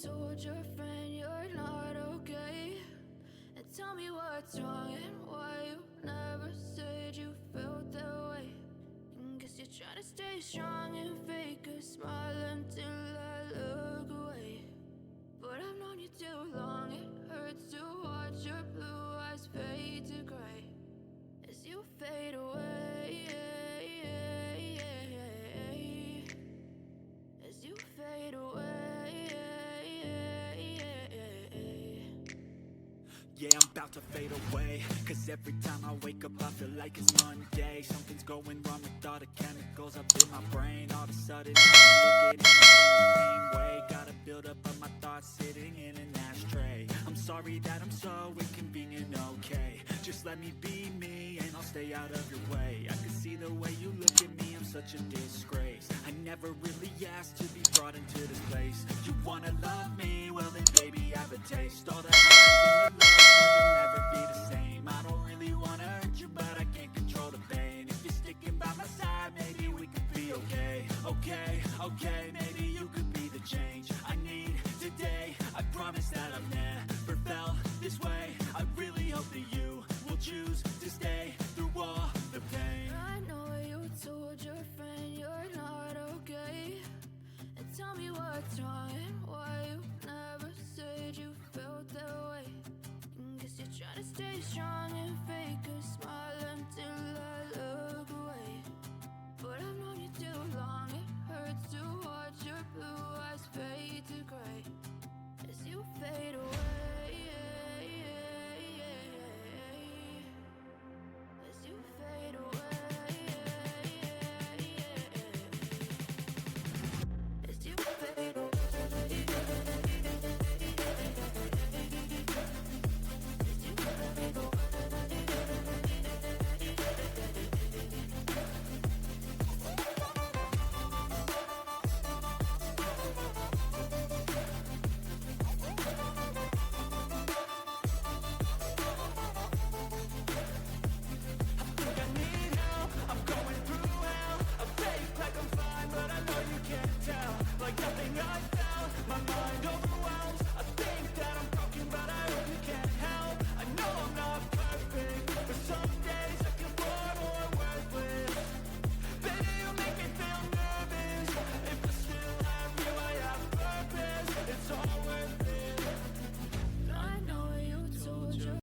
told your friend you're not okay? And tell me what's wrong and why you never said you felt that way. And guess you're trying to stay strong and fake a smile until I look away. But I've known you too long, it hurts to watch your blue eyes fade to gray as you fade away, as you fade away. Yeah, I'm about to fade away, cause every time I wake up I feel like it's Monday. Something's going wrong with all the chemicals up in my brain. All of a sudden I'm looking at everything the same way. Gotta build up of my thoughts sitting in an ashtray. I'm sorry that I'm so inconvenient, okay? Just let me be me and I'll stay out of your way. I can see the way you look at me, I'm such a disgrace. I never really asked to be brought into this place. You wanna love me? Well then baby, have a taste. All the highs and the lows, no, you'll never be the same. I don't really wanna hurt you, but I can't control the pain. If you're sticking by my side, maybe we could be okay. Okay, maybe you could be the change I need today. I promise that I've never felt this way. I really hope that you will choose to stay through all the pain. I know you told your friend you're not okay. And tell me what's wrong and why you never said you felt that way. And guess you're trying to stay strong and fake a smile until I look away. But I've known you too long, it hurts to watch your blue